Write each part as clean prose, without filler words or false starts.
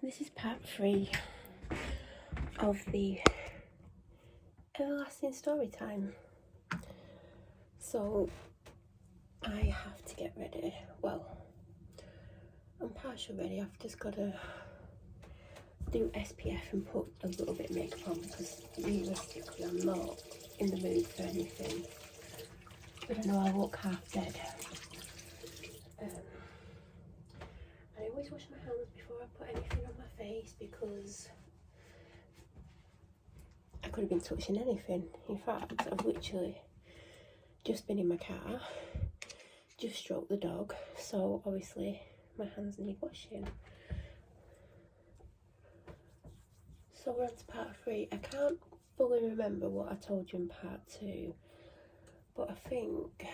This is part 3 of the everlasting story time. So I have to get ready. Well, I'm partially ready. I've just got to do SPF and put a little bit of makeup on because realistically I'm not in the mood for anything. But I know I look half dead. I always wash my hands before I put anything on my face because I could have been touching anything. In fact, I've literally just been in my car, just stroked the dog, so obviously my hands need washing. So we're on to part 3. I can't fully remember what I told you in part 2, but I think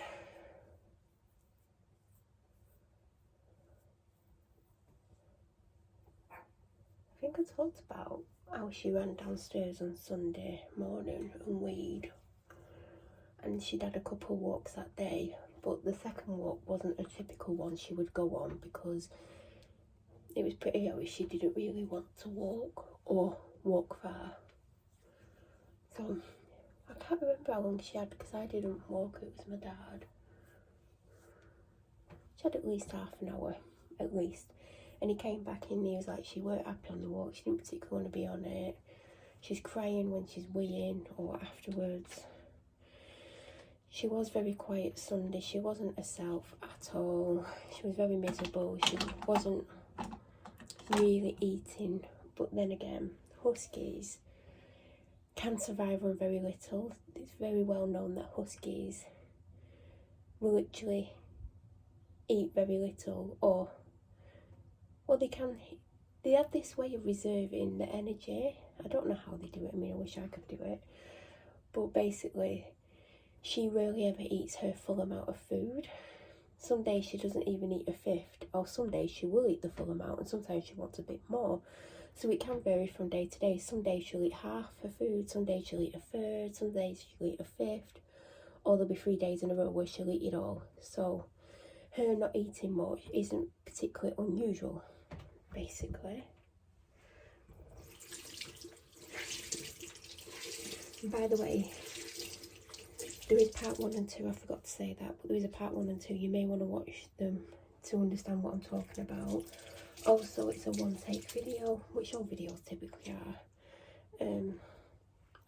I talked about how she ran downstairs on Sunday morning and weed, and she'd had a couple of walks that day, but the second walk wasn't a typical one she would go on because it was pretty obvious she didn't really want to walk or walk far. So I can't remember how long she had because I didn't walk, it was my dad. She had at least half an hour, at least. And he came back in and he was like, she weren't happy on the walk, she didn't particularly want to be on it. She's crying when she's weeing or afterwards. She was very quiet Sunday, she wasn't herself at all. She was very miserable, she wasn't really eating. But then again, huskies can survive on very little. It's very well known that huskies will literally eat very little, or well, they have this way of reserving the energy. I don't know how they do it. I mean, I wish I could do it, but basically she rarely ever eats her full amount of food. Some days she doesn't even eat a fifth, or some days she will eat the full amount, and sometimes she wants a bit more. So it can vary from day to day. Some days she'll eat half her food, some days she'll eat a third, some days she'll eat a fifth, or there'll be 3 days in a row where she'll eat it all. So her not eating much isn't particularly unusual, basically. And by the way, there is part 1 and 2, I forgot to say that, but there is a part 1 and 2. You may want to watch them to understand what I'm talking about. Also, it's a one-take video, which all videos typically are.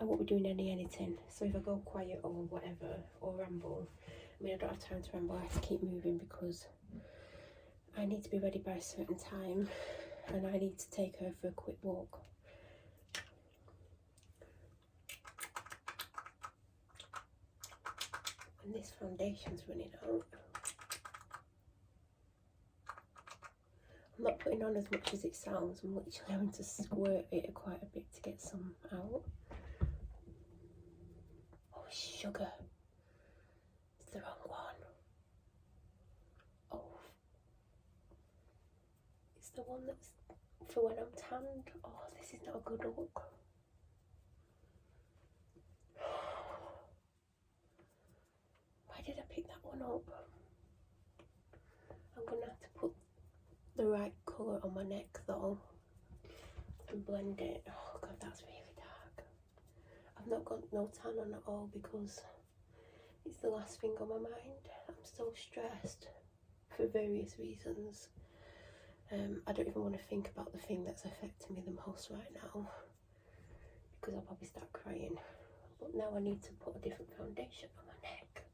I won't be doing any editing, so if I go quiet or whatever, or ramble, I mean, I don't have time to ramble, I have to keep moving because I need to be ready by a certain time and I need to take her for a quick walk. And this foundation's running out. I'm not putting on as much as it sounds, I'm literally having to squirt it quite a bit to get some out. Oh, sugar. It's the wrong one. Oh. It's the one that's for when I'm tanned. Oh, this is not a good look. Why did I pick that one up? I'm going to have to put the right colour on my neck though and blend it. Oh god, that's really dark. I've not got no tan on at all because it's the last thing on my mind. I'm so stressed for various reasons. I don't even want to think about the thing that's affecting me the most right now because I'll probably start crying. But now I need to put a different foundation on my neck.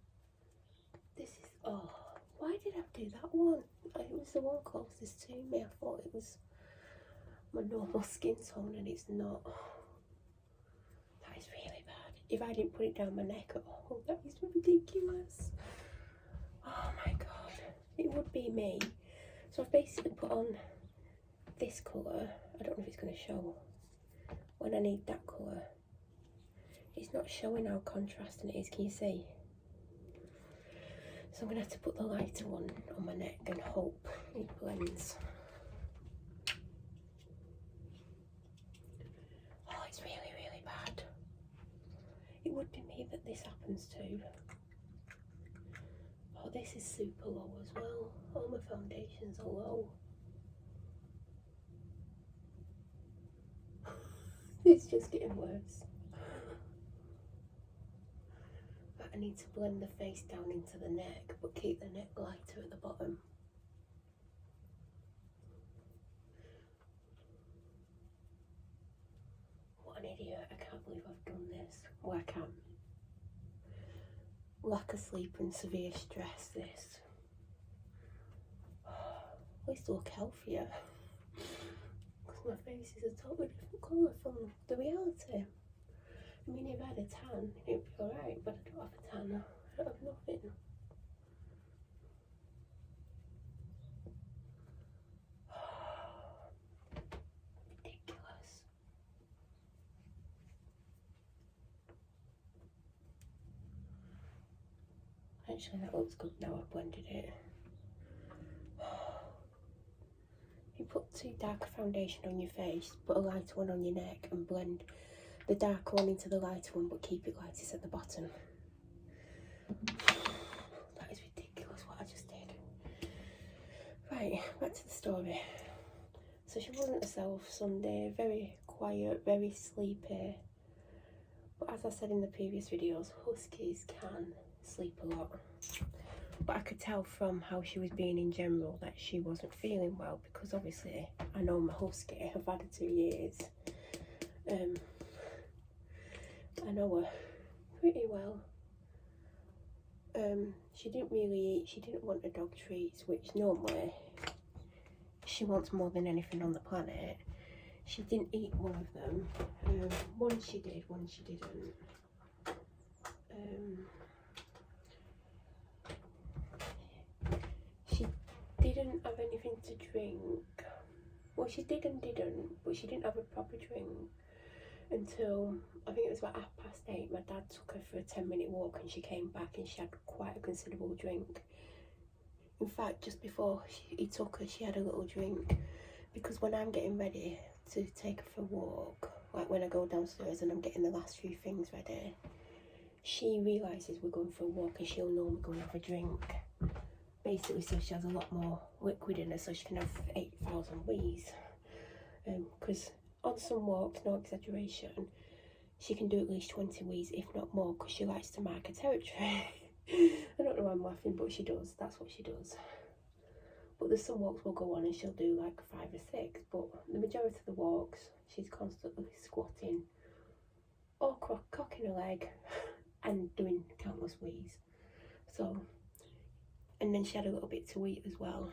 This is, oh, why did I do that one? It was the one closest to me. I thought it was my normal skin tone and it's not. That is really bad. If I didn't put it down my neck at all, that is ridiculous. Oh my god. It would be me. So I've basically put on this colour. I don't know if it's going to show when I need that colour. It's not showing how contrasting it is. Can you see? So I'm going to have to put the lighter one on my neck and hope it blends. Oh, it's really, really bad. It would be me that this happens to. Oh, this is super low as well. All my foundations are low. It's just getting worse. I need to blend the face down into the neck, but keep the neck lighter at the bottom. What an idiot, I can't believe I've done this. Well, I can. Lack of sleep and severe stress, this. At least I look healthier. Because my face is a totally different colour from the reality. I mean, if I had a tan, it'd be alright, but I don't have a tan. I don't have nothing. Ridiculous. Actually, that looks good now I've blended it. You put too dark a foundation on your face, put a lighter one on your neck and blend the darker one into the lighter one, but keep it lightest at the bottom. That is ridiculous what I just did. Right, back to the story. So she wasn't herself Sunday, very quiet, very sleepy. But as I said in the previous videos, huskies can sleep a lot. But I could tell from how she was being in general that she wasn't feeling well, because obviously I know my husky, I've had her 2 years. I know her pretty well. She didn't really eat, she didn't want the dog treats, which normally she wants more than anything on the planet. She didn't eat one of them. One she did, one she didn't. She didn't have anything to drink. Well, she did and didn't, but she didn't have a proper drink until I think it was about 8:30. My dad took her for a 10-minute walk and she came back and she had quite a considerable drink. In fact, just before he took her, she had a little drink, because when I'm getting ready to take her for a walk, like when I go downstairs and I'm getting the last few things ready, she realises we're going for a walk and she'll normally go and have a drink. Basically, so she has a lot more liquid in her, so she can have 8,000 wees. Because on some walks, no exaggeration, she can do at least 20 wees, if not more, because she likes to mark her territory. I don't know why I'm laughing, but she does. That's what she does. But there's some walks we'll go on and she'll do like 5 or 6, but the majority of the walks, she's constantly squatting or cocking her leg and doing countless wees. So, and then she had a little bit to eat as well.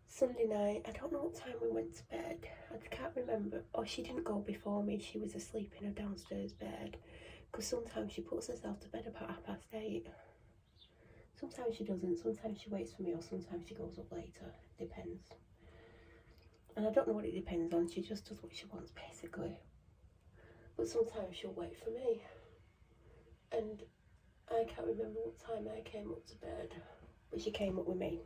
Sunday night, I don't know what time we went to bed. I can't remember. Oh, she didn't go before me. She was asleep in her downstairs bed. Because sometimes she puts herself to bed about 8:30. Sometimes she doesn't. Sometimes she waits for me, or sometimes she goes up later. Depends. And I don't know what it depends on. She just does what she wants, basically. But sometimes she'll wait for me. And I can't remember what time I came up to bed, but she came up with me.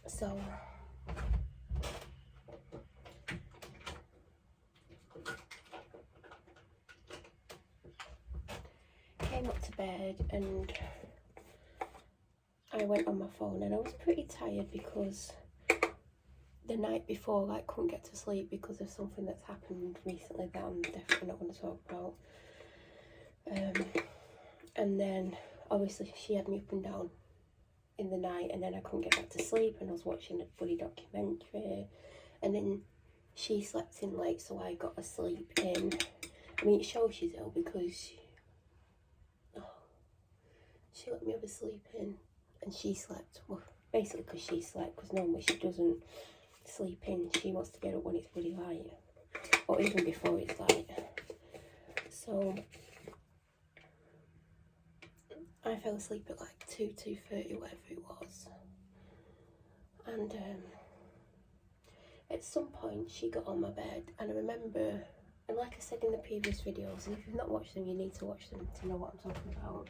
So came up to bed and I went on my phone, and I was pretty tired because the night before, like, couldn't get to sleep because of something that's happened recently that I'm definitely not going to talk about. And then obviously she had me up and down in the night, and then I couldn't get back to sleep, and I was watching a funny documentary, and then she slept in late, so I got to sleep in. I mean, it shows she's ill because she let me have a sleep in, and she slept, well, basically because she slept, because normally she doesn't sleep in. She wants to get up when it's pretty light, or even before it's light. So I fell asleep at like 2:30, whatever it was. And at some point she got on my bed, and I remember, and like I said in the previous videos, and if you've not watched them, you need to watch them to know what I'm talking about.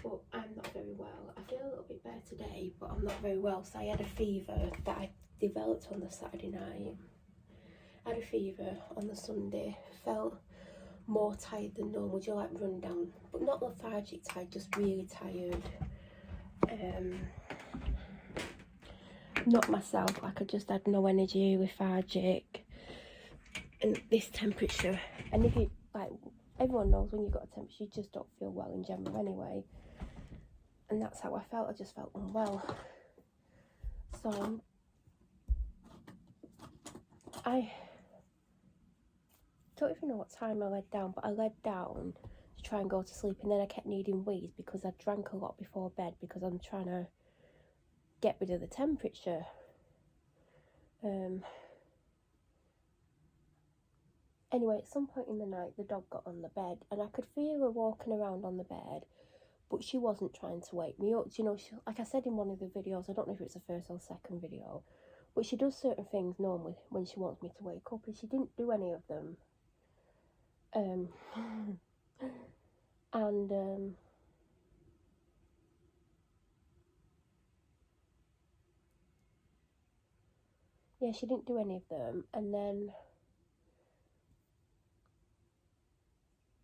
But I'm not very well. I feel a little bit better today, but I'm not very well. So I had a fever that I developed on the Saturday night. I had a fever on the Sunday, felt more tired than normal, just like run down, but not lethargic tired, just really tired. not myself, like I just had no energy, lethargic, and this temperature. And if you, like, everyone knows when you've got a temperature, you just don't feel well in general anyway. And that's how I felt. I just felt unwell. So I don't even know what time I laid down, but I laid down to try and go to sleep, and then I kept needing wheeze because I drank a lot before bed because I'm trying to get rid of the temperature. Anyway, at some point in the night, the dog got on the bed, and I could feel her walking around on the bed, but she wasn't trying to wake me up. You know, she, like I said in one of the videos, I don't know if it's the first or second video, but she does certain things normally when she wants me to wake up, and she didn't do any of them. Yeah, she didn't do any of them, and then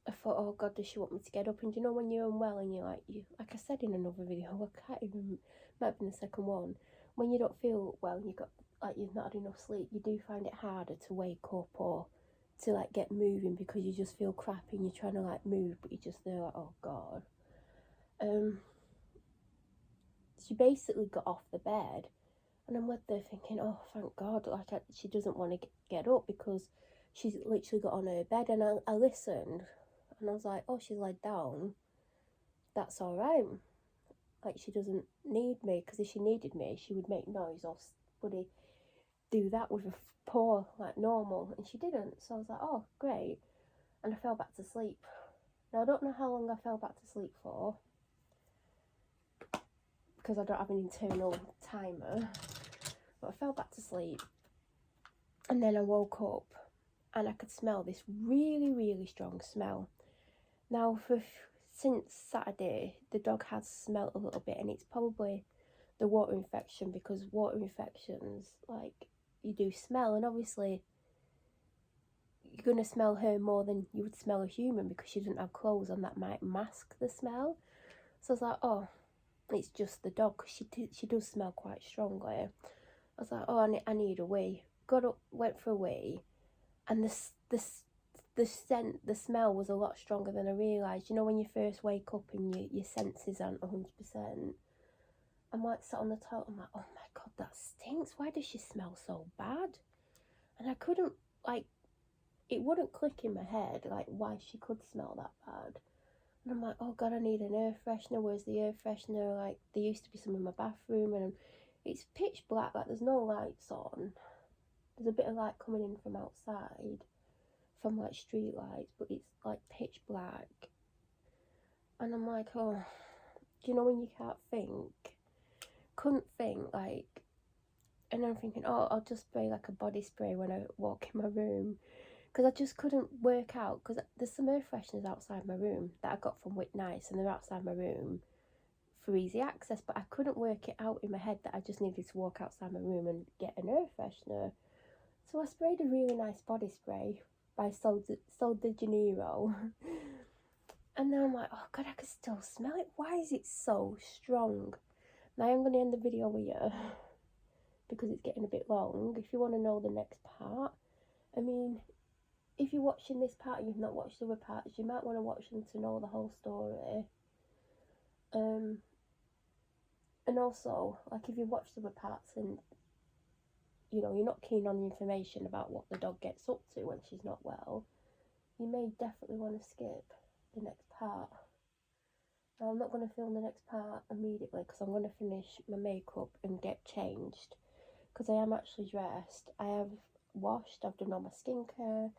I thought, oh God, does she want me to get up? And you know when you're unwell and you're like I said in another video, I can't even, might have been the second one, when you don't feel well and you've not had enough sleep, you do find it harder to wake up or to like get moving because you just feel crappy and you're trying to like move, but you just feel like, oh God. She basically got off the bed, and I'm with there thinking, oh thank God, like she doesn't want to get up because she's literally got on her bed. And I listened, and I was like, oh, she's laid down, that's all right, like she doesn't need me, because if she needed me she would make noise or would he do that with a paw like normal, and she didn't. So I was like, oh great, and I fell back to sleep. Now I don't know how long I fell back to sleep for because I don't have an internal timer, but I fell back to sleep, and then I woke up and I could smell this really, really strong smell. Now, since Saturday, the dog has smelled a little bit, and it's probably the water infection, because water infections, like, you do smell, and obviously you're going to smell her more than you would smell a human because she doesn't have clothes on that might mask the smell. So I was like, oh, it's just the dog, because she does smell quite strongly. I was like, oh, I need a wee. Got up, went for a wee, and the scent, the smell was a lot stronger than I realised. You know when you first wake up and your senses aren't 100%? I'm like sat on the toilet, I'm like, oh my God, that stinks. Why does she smell so bad? And I couldn't, like, it wouldn't click in my head, like, why she could smell that bad. And I'm like, oh God, I need an air freshener. Where's the air freshener? Like, there used to be some in my bathroom, and it's pitch black, like there's no lights on. There's a bit of light coming in from outside, from like street lights, but it's like pitch black. And I'm like, oh, do you know when you can't think? Couldn't think, like, and I'm thinking, oh, I'll just spray like a body spray when I walk in my room, because I just couldn't work out, because there's some air fresheners outside my room that I got from Wick Nice, and they're outside my room for easy access, but I couldn't work it out in my head that I just needed to walk outside my room and get an air freshener. So I sprayed a really nice body spray by Sol de Janeiro. And then I'm like, oh God, I can still smell it. Why is it so strong? Now I'm going to end the video here because it's getting a bit long. If you want to know the next part, I mean, if you're watching this part and you've not watched the other parts, you might want to watch them to know the whole story. And also, like, if you watch the other parts and, you know, you're not keen on the information about what the dog gets up to when she's not well, you may definitely want to skip the next part. Now, I'm not going to film the next part immediately because I'm going to finish my makeup and get changed, because I am actually dressed. I have washed, I've done all my skincare.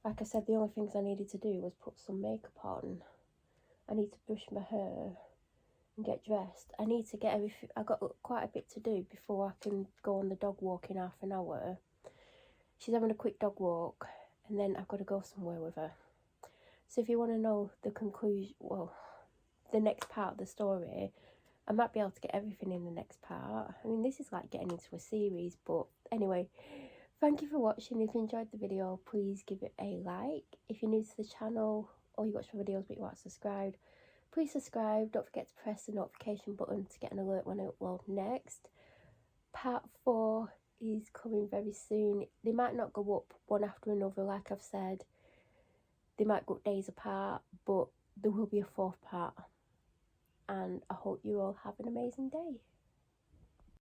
Like I said, the only things I needed to do was put some makeup on. I need to brush my hair and get dressed. I need to get everything. I've got quite a bit to do before I can go on the dog walk in half an hour. She's having a quick dog walk, and then I've got to go somewhere with her. So if you want to know the conclusion, well, the next part of the story, I might be able to get everything in the next part. I mean, this is like getting into a series, but anyway, thank you for watching. If you enjoyed the video, please give it a like. If you're new to the channel or you watch my videos but you aren't subscribed, please subscribe. Don't forget to press the notification button to get an alert when I upload next. Part 4 is coming very soon. They might not go up one after another, like I've said. They might go days apart, but there will be a 4th part. And I hope you all have an amazing day.